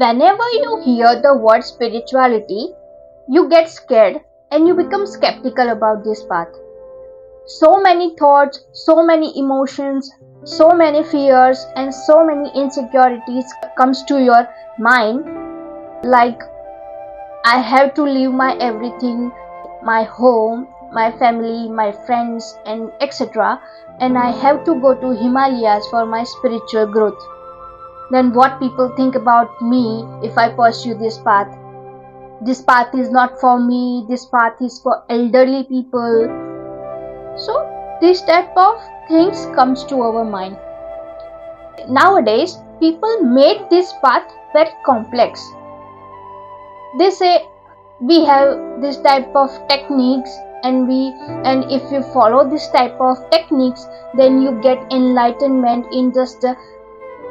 Whenever you hear the word spirituality, you get scared and you become skeptical about this path. So many thoughts, so many emotions, so many fears and so many insecurities comes to your mind, like I have to leave my everything, my home, my family, my friends and etc. and I have to go to Himalayas for my spiritual growth. Then what people think about me if I pursue this path? This path is not for me, this path is for elderly people. So this type of things comes to our mind. Nowadays people made this path very complex. They say we have this type of techniques and if you follow this type of techniques then you get enlightenment in just a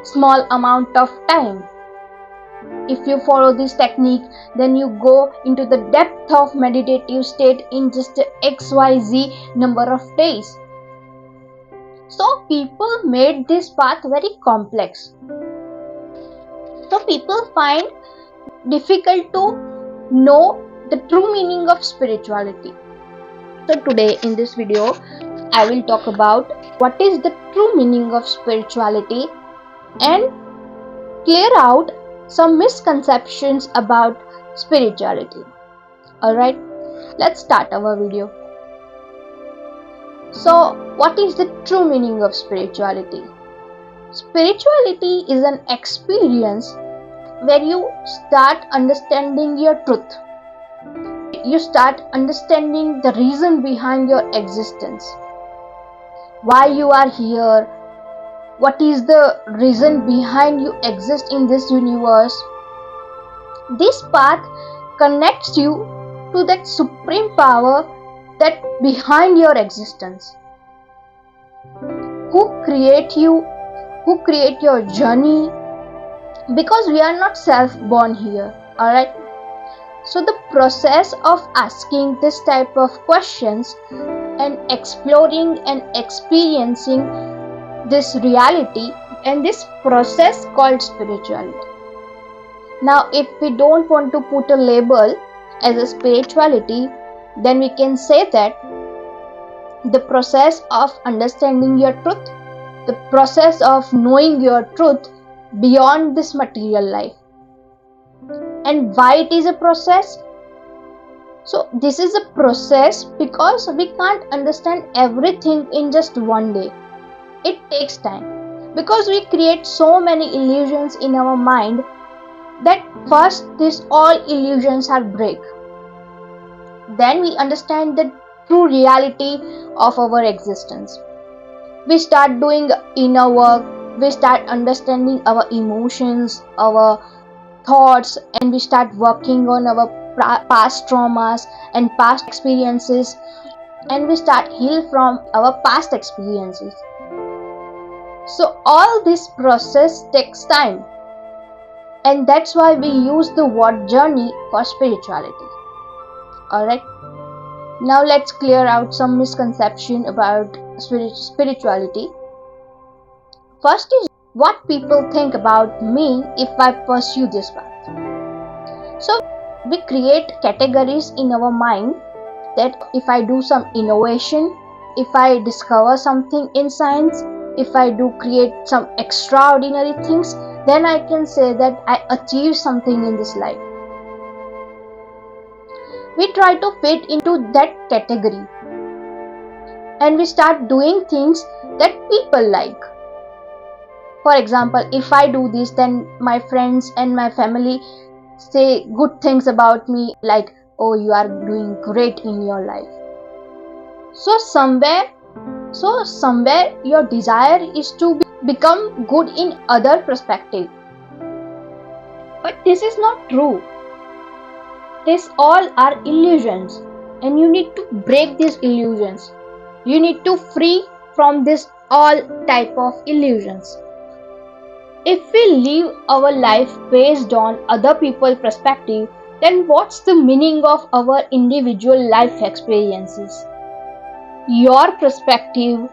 small amount of time. If you follow this technique then you go into the depth of meditative state in just XYZ number of days. So people made this path very complex. So people find difficult to know the true meaning of spirituality. So today in this video I will talk about what is the true meaning of spirituality and clear out some misconceptions about spirituality. Alright, let's start our video. So what is the true meaning of spirituality? Spirituality is an experience where you start understanding your truth. You start understanding the reason behind your existence. Why you are here, what is the reason behind you exist in this universe. This path connects you to that supreme power that behind your existence. Who create you, who create your journey, because we are not self-born here, alright? So the process of asking this type of questions and exploring and experiencing this reality and this process called spirituality. Now if we don't want to put a label as a spirituality, then we can say that the process of understanding your truth, the process of knowing your truth beyond this material life. And why it is a process? So this is a process because we can't understand everything in just one day. It takes time because we create so many illusions in our mind that first these all illusions are break. Then we understand the true reality of our existence. We start doing inner work, we start understanding our emotions, our thoughts, and we start working on our past traumas and past experiences, and we start heal from our past experiences. So all this process takes time, and that's why we use the word journey for spirituality. Alright, now let's clear out some misconception about spirituality. First is what people think about me if I pursue this path. So we create categories in our mind that if I do some innovation, if I discover something in science, if I do create some extraordinary things, then I can say that I achieved something in this life. We try to fit into that category and we start doing things that people like. For example, if I do this, then my friends and my family say good things about me, like, oh, you are doing great in your life. So somewhere your desire is to become good in other perspective. But this is not true. These all are illusions, and you need to break these illusions. You need to free from this all type of illusions. If we live our life based on other people's perspective, then what's the meaning of our individual life experiences? Your perspective,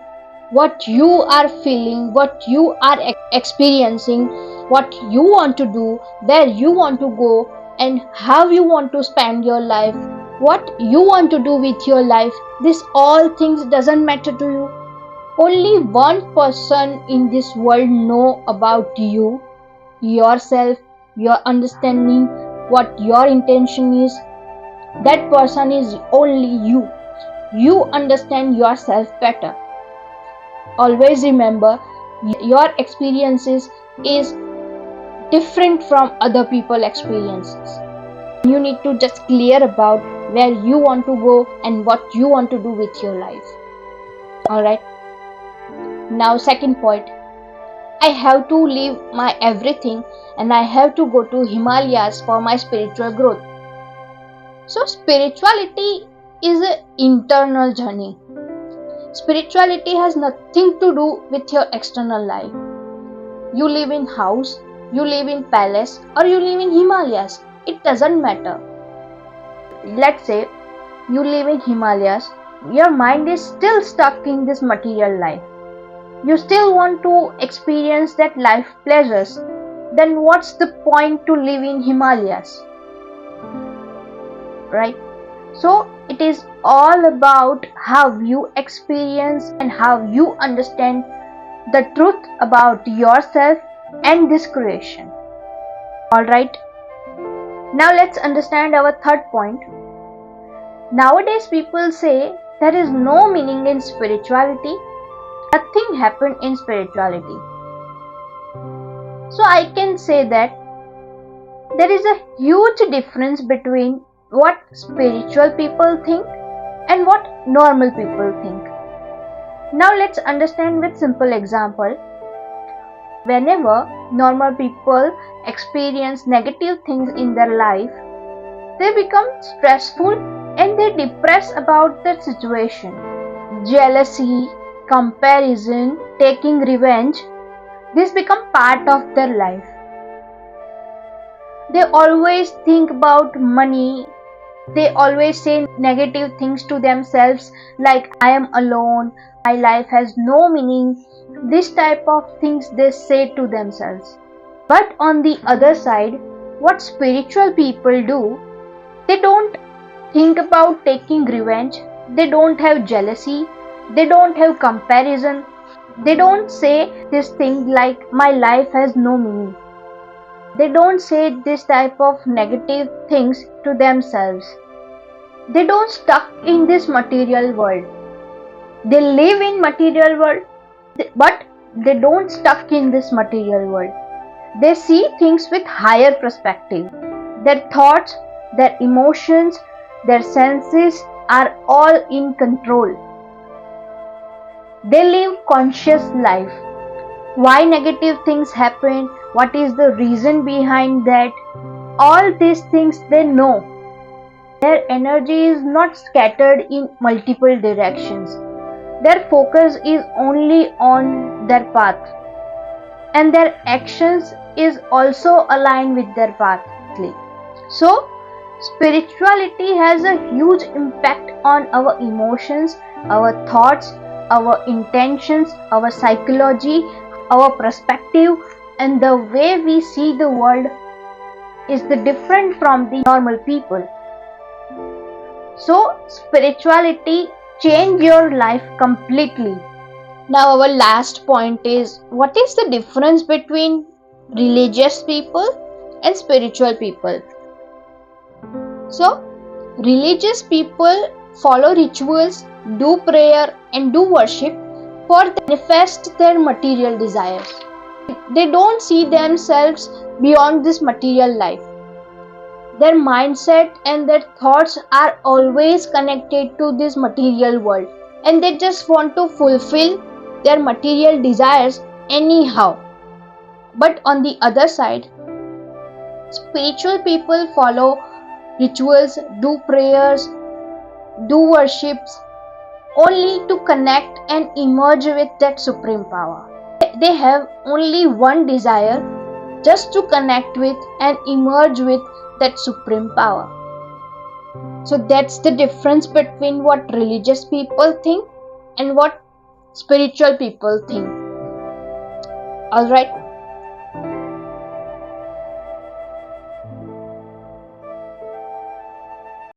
what you are feeling, what you are experiencing, what you want to do, where you want to go, and how you want to spend your life, what you want to do with your life. This all things doesn't matter to you. Only one person in this world know about you, yourself, your understanding, what your intention is. That person is only you. You understand yourself better. Always remember, your experiences is different from other people's experiences. You need to just clear about where you want to go and what you want to do with your life. Alright. Now second point. I have to leave my everything and I have to go to Himalayas for my spiritual growth. So spirituality is an internal journey. Spirituality has nothing to do with your external life. You live in house, you live in palace, or you live in Himalayas. It doesn't matter. Let's say you live in Himalayas, your mind is still stuck in this material life. You still want to experience that life pleasures. Then what's the point to live in Himalayas? Right? So it is all about how you experience and how you understand the truth about yourself and this creation. Alright. Now let's understand our third point. Nowadays people say there is no meaning in spirituality. Nothing happened in spirituality. So I can say that there is a huge difference between what spiritual people think and what normal people think. Now let's understand with simple example. Whenever normal people experience negative things in their life, they become stressful and they depress about that situation. Jealousy, comparison, taking revenge, this become part of their life. They always think about money. They always say negative things to themselves like I am alone, my life has no meaning. This type of things they say to themselves. But on the other side, what spiritual people do, they don't think about taking revenge. They don't have jealousy. They don't have comparison. They don't say this thing like my life has no meaning. They don't say this type of negative things to themselves. They don't stuck in this material world. They live in material world, but they don't stuck in this material world. They see things with higher perspective. Their thoughts, their emotions, their senses are all in control. They live conscious life. Why negative things happen? What is the reason behind that? All these things they know. Their energy is not scattered in multiple directions. Their focus is only on their path. And their actions is also aligned with their path. So, spirituality has a huge impact on our emotions, our thoughts, our intentions, our psychology, our perspective, and the way we see the world is different from the normal people. So spirituality change your life completely. Now our last point is, what is the difference between religious people and spiritual people? So religious people follow rituals, do prayer and do worship for manifest their material desires. They don't see themselves beyond this material life. Their mindset and their thoughts are always connected to this material world, and they just want to fulfill their material desires anyhow. But on the other side, spiritual people follow rituals, do prayers, do worships only to connect and emerge with that supreme power. They have only one desire, just to connect with and emerge with that supreme power. So that's the difference between what religious people think and what spiritual people think. Alright.